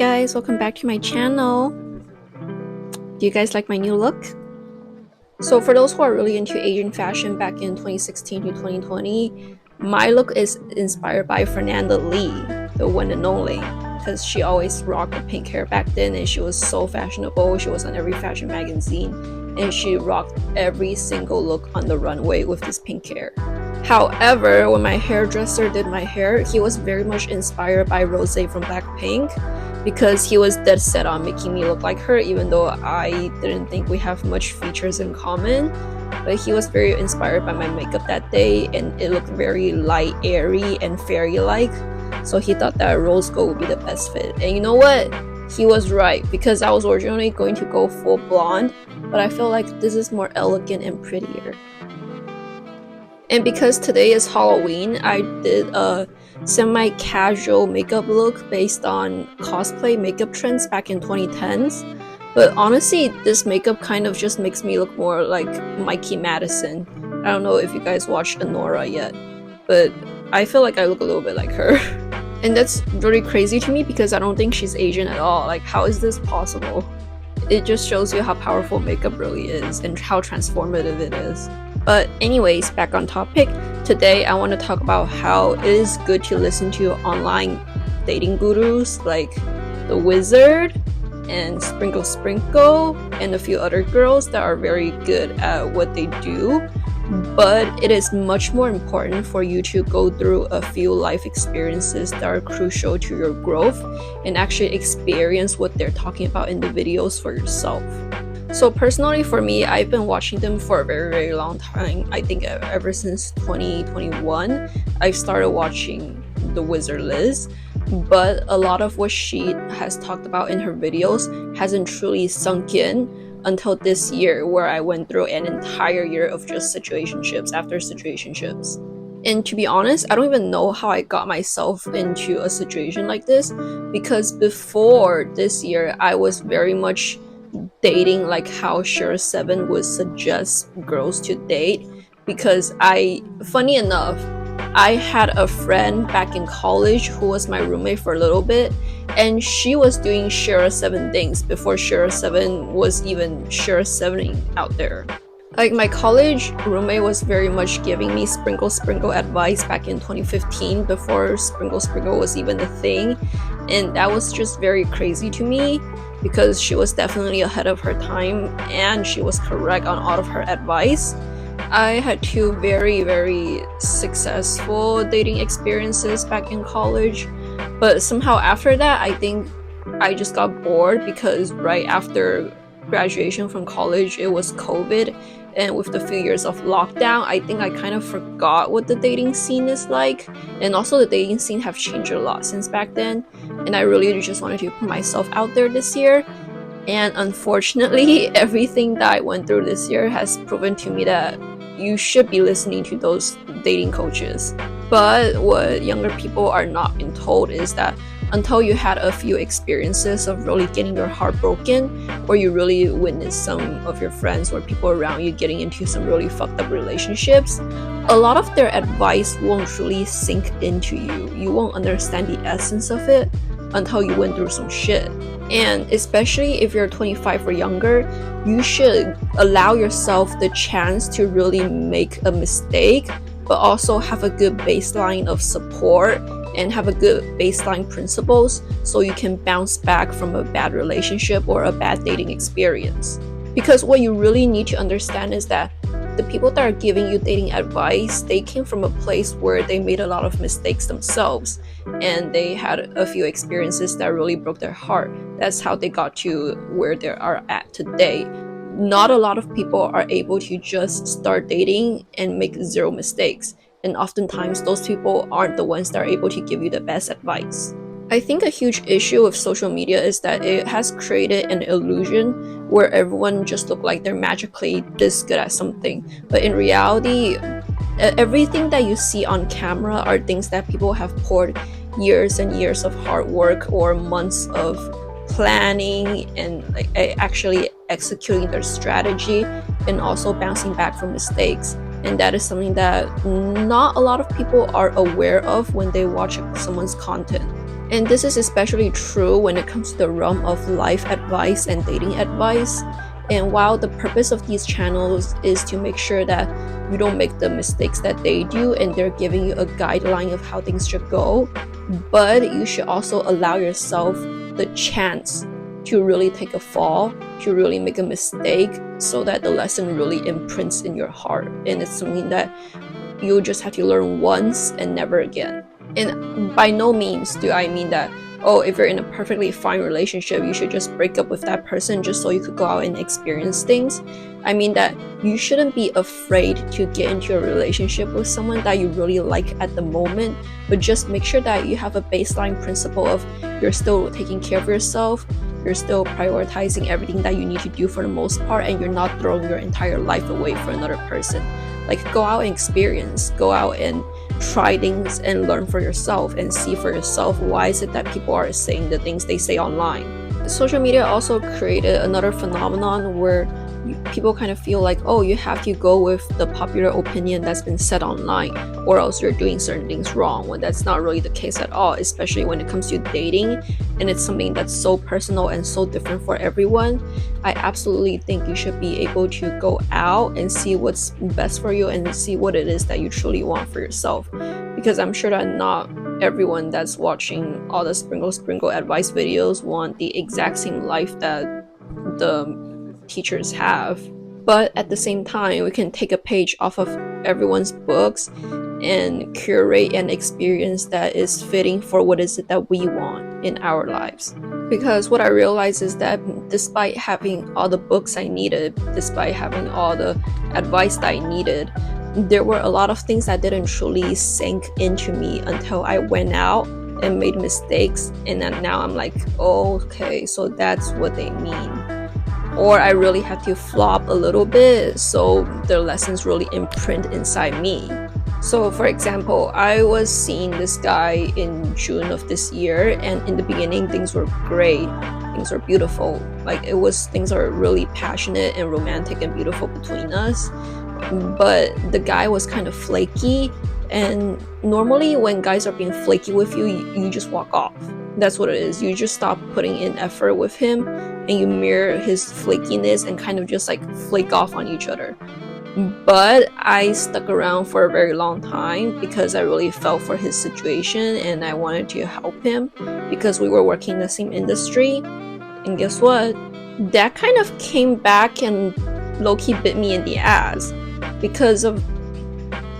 guys, welcome back to my channel. Do you guys like my new look? So for those who are really into Asian fashion back in 2016 to 2020, my look is inspired by Fernanda Lee, the one and only, because she always rocked the pink hair back then and she was so fashionable. She was on every fashion magazine and she rocked every single look on the runway with this pink hair. However, when my hairdresser did my hair, he was very much inspired by Rose from Blackpink because he was dead set on making me look like her, even though I didn't think we have much features in common. But he was very inspired by my makeup that day and it looked very light, airy, and fairy-like. So he thought that rose gold would be the best fit. And you know what? He was right, because I was originally going to go full blonde, but I feel like this is more elegant and prettier. And because today is Halloween, I did a semi-casual makeup look based on cosplay makeup trends back in 2010s. But honestly, this makeup kind of just makes me look more like Mikey Madison. I don't know if you guys watched Anora yet, but I feel like I look a little bit like her. And that's really crazy to me because I don't think she's Asian at all. Like, how is this possible? It just shows you how powerful makeup really is and how transformative it is. But anyways, back on topic, today I want to talk about how it is good to listen to online dating gurus like The Wizard and Sprinkle Sprinkle and a few other girls that are very good at what they do. But it is much more important for you to go through a few life experiences that are crucial to your growth and actually experience what they're talking about in the videos for yourself. So personally for me, I've been watching them for a very long time. I think ever since 2021, I've started watching thewizardliz, but a lot of what she has talked about in her videos hasn't truly sunk in until this year, where I went through an entire year of just situationships after situationships. And to be honest, I don't even know how I got myself into a situation like this, because before this year, I was very much dating like how sheraseven would suggest girls to date, because funny enough, I had a friend back in college who was my roommate for a little bit, and she was doing sheraseven things before sheraseven was even sherasevening out there. Like, my college roommate was very much giving me Sprinkle Sprinkle advice back in 2015 before Sprinkle Sprinkle was even a thing, and that was just very crazy to me because she was definitely ahead of her time and she was correct on all of her advice. I had two very successful dating experiences back in college, but somehow after that I think I just got bored because right after graduation from college it was COVID, and with the few years of lockdown, I think I kind of forgot what the dating scene is like, and also the dating scene have changed a lot since back then, and I really just wanted to put myself out there this year. And unfortunately, everything that I went through this year has proven to me that you should be listening to those dating coaches. But what younger people are not being told is that until you had a few experiences of really getting your heart broken, or you really witnessed some of your friends or people around you getting into some really fucked up relationships, a lot of their advice won't truly sink into you. You won't understand the essence of it until you went through some shit. And especially if you're 25 or younger, you should allow yourself the chance to really make a mistake, but also have a good baseline of support and have a good baseline principles so you can bounce back from a bad relationship or a bad dating experience. Because what you really need to understand is that the people that are giving you dating advice, they came from a place where they made a lot of mistakes themselves and they had a few experiences that really broke their heart. That's how they got to where they are at today. Not a lot of people are able to just start dating and make zero mistakes, and oftentimes those people aren't the ones that are able to give you the best advice. I think a huge issue with social media is that it has created an illusion where everyone just look like they're magically this good at something, but in reality, everything that you see on camera are things that people have poured years and years of hard work or months of planning and actually executing their strategy and also bouncing back from mistakes. And that is something that not a lot of people are aware of when they watch someone's content. And this is especially true when it comes to the realm of life advice and dating advice. And while the purpose of these channels is to make sure that you don't make the mistakes that they do and they're giving you a guideline of how things should go, but you should also allow yourself the chance to really take a fall, to really make a mistake, so that the lesson really imprints in your heart. And it's something that you just have to learn once and never again. And by no means do I mean that, oh, if you're in a perfectly fine relationship, you should just break up with that person just so you could go out and experience things. I mean that you shouldn't be afraid to get into a relationship with someone that you really like at the moment, but just make sure that you have a baseline principle of you're still taking care of yourself, you're still prioritizing everything that you need to do for the most part, and you're not throwing your entire life away for another person. Like, go out and experience, go out and try things and learn for yourself and see for yourself why is it that people are saying the things they say online. Social media also created another phenomenon where people kind of feel like, oh, you have to go with the popular opinion that's been said online or else you're doing certain things wrong, when that's not really the case at all, especially when it comes to dating and it's something that's so personal and so different for everyone. I absolutely think you should be able to go out and see what's best for you and see what it is that you truly want for yourself, because I'm sure that not everyone that's watching all the sprinkle advice videos want the exact same life that the teachers have. But at the same time, we can take a page off of everyone's books and curate an experience that is fitting for what is it that we want in our lives. Because what I realized is that despite having all the books I needed, despite having all the advice that I needed, there were a lot of things that didn't truly sink into me until I went out and made mistakes, and then now I'm like, oh, okay, so that's what they mean. Or I really had to flop a little bit so the lessons really imprint inside me. So for example, I was seeing this guy in June of this year, and in the beginning things were great, things were beautiful, like things are really passionate and romantic and beautiful between us. But the guy was kind of flaky, and normally when guys are being flaky with you, you just walk off. That's what it is. You just stop putting in effort with him and you mirror his flakiness and kind of just like flake off on each other. But I stuck around for a very long time because I really felt for his situation and I wanted to help him because we were working in the same industry. And guess what? That kind of came back and low-key bit me in the ass because of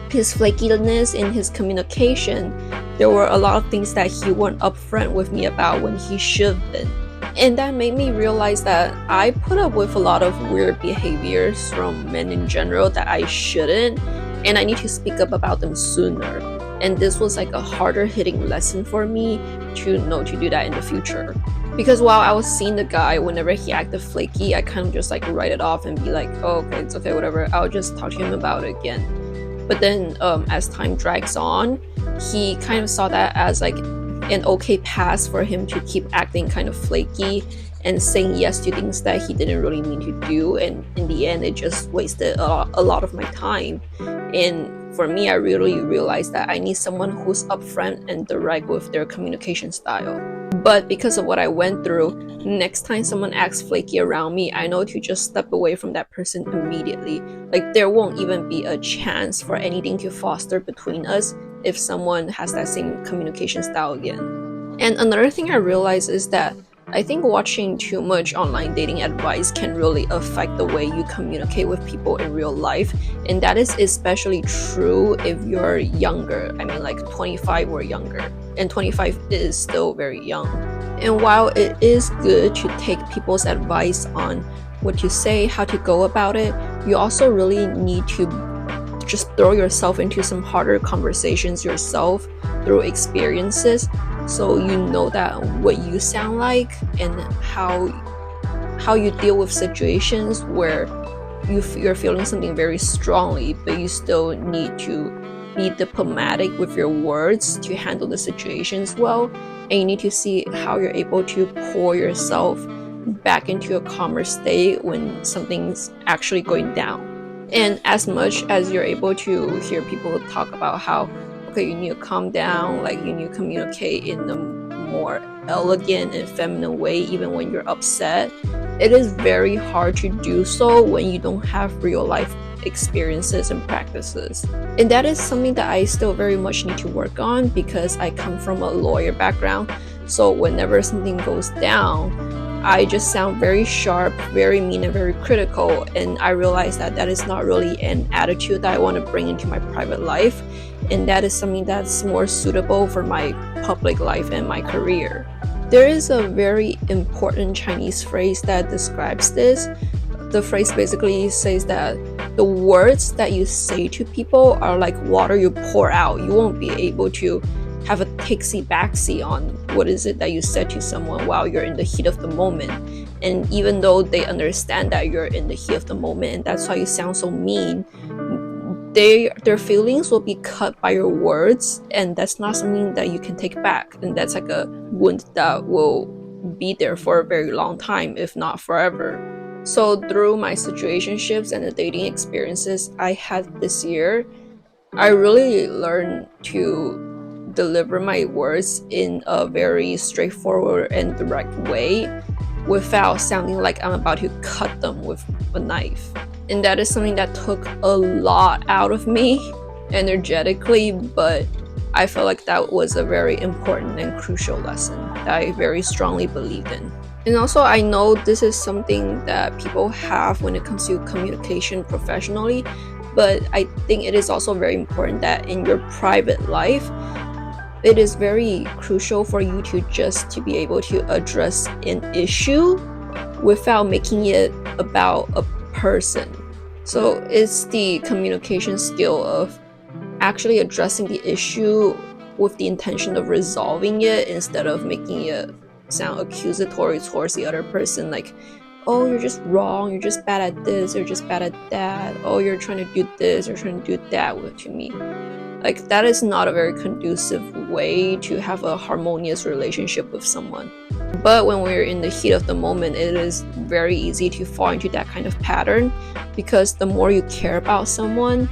his flakiness in his communication. There were a lot of things that he wasn't upfront with me about when he should have been. And that made me realize that I put up with a lot of weird behaviors from men in general that I shouldn't, and I need to speak up about them sooner. And this was like a harder hitting lesson for me to know to do that in the future. Because while I was seeing the guy, whenever he acted flaky, I kind of just like write it off and be like, oh, okay, it's okay, whatever, I'll just talk to him about it again. But then as time drags on, he kind of saw that as like an okay pass for him to keep acting kind of flaky and saying yes to things that he didn't really mean to do, and in the end it just wasted a lot of my time. And for me, I really realized that I need someone who's upfront and direct with their communication style. But because of what I went through, next time someone acts flaky around me, I know to just step away from that person immediately. Like, there won't even be a chance for anything to foster between us if someone has that same communication style again. And another thing I realized is that I think watching too much online dating advice can really affect the way you communicate with people in real life, and that is especially true if you're younger. I mean, like 25 or younger, and 25 is still very young. And while it is good to take people's advice on what to say, how to go about it, you also really need to just throw yourself into some harder conversations yourself through experiences, so you know that what you sound like and how you deal with situations where you're feeling something very strongly, but you still need to be diplomatic with your words to handle the situations well, and you need to see how you're able to pour yourself back into a calmer state when something's actually going down. And as much as you're able to hear people talk about how, okay, you need to calm down, like you need to communicate in a more elegant and feminine way even when you're upset. It is very hard to do so when you don't have real life experiences and practices. And that is something that I still very much need to work on because I come from a lawyer background. So whenever something goes down, I just sound very sharp, very mean, and very critical. And I realize that that is not really an attitude that I want to bring into my private life. And that is something that's more suitable for my public life and my career. There is a very important Chinese phrase that describes this. The phrase basically says that the words that you say to people are like water you pour out. You won't be able to have a takesy-backsy on what is it that you said to someone while you're in the heat of the moment. And even though they understand that you're in the heat of the moment and that's why you sound so mean, their feelings will be cut by your words, and that's not something that you can take back. And that's like a wound that will be there for a very long time, if not forever. So through my situationships and the dating experiences I had this year, I really learned to deliver my words in a very straightforward and direct way without sounding like I'm about to cut them with a knife. And that is something that took a lot out of me energetically, but I felt like that was a very important and crucial lesson that I very strongly believed in. And also, I know this is something that people have when it comes to communication professionally, but I think it is also very important that in your private life, it is very crucial for you to be able to address an issue without making it about a person. So it's the communication skill of actually addressing the issue with the intention of resolving it instead of making it sound accusatory towards the other person, like, oh, you're just wrong, you're just bad at this, you're just bad at that, oh, you're trying to do this, you're trying to do that to me. Like, that is not a very conducive way to have a harmonious relationship with someone. But when we're in the heat of the moment, it is very easy to fall into that kind of pattern, because the more you care about someone,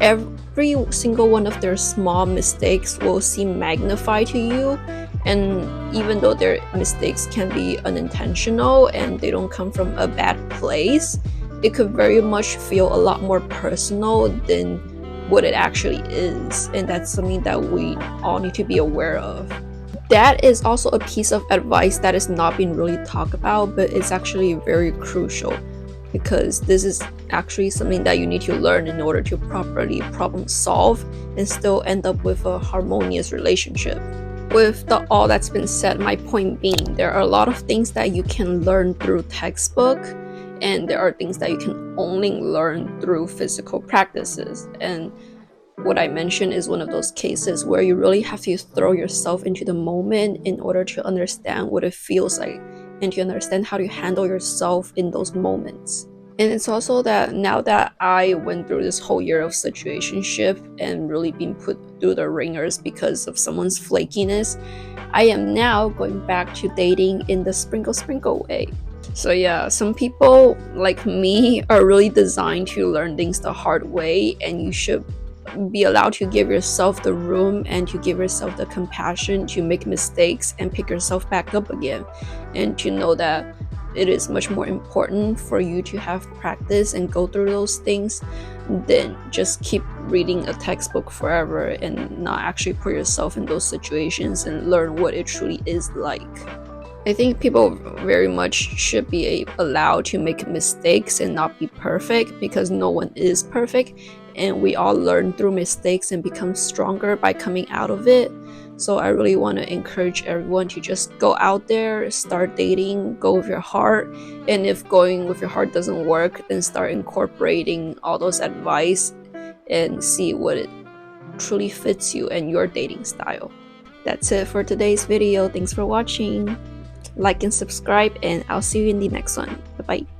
every single one of their small mistakes will seem magnified to you. And even though their mistakes can be unintentional and they don't come from a bad place, it could very much feel a lot more personal than what it actually is. And that's something that we all need to be aware of. That is also a piece of advice that is not being really talked about, but it's actually very crucial, because this is actually something that you need to learn in order to properly problem solve and still end up with a harmonious relationship. With all that's been said, my point being, there are a lot of things that you can learn through textbook, and there are things that you can only learn through physical practices. And what I mentioned is one of those cases where you really have to throw yourself into the moment in order to understand what it feels like and to understand how to handle yourself in those moments. And it's also that now that I went through this whole year of situationship and really being put through the ringers because of someone's flakiness, I am now going back to dating in the sprinkle way. So yeah, some people like me are really designed to learn things the hard way, and you should be allowed to give yourself the room and to give yourself the compassion to make mistakes and pick yourself back up again, and to know that it is much more important for you to have practice and go through those things than just keep reading a textbook forever and not actually put yourself in those situations and learn what it truly is like. I think people very much should be allowed to make mistakes and not be perfect, because no one is perfect, and we all learn through mistakes and become stronger by coming out of it. So I really want to encourage everyone to just go out there, start dating, go with your heart. And if going with your heart doesn't work, then start incorporating all those advice and see what it truly fits you and your dating style. That's it for today's video. Thanks for watching. Like and subscribe, and I'll see you in the next one. Bye bye.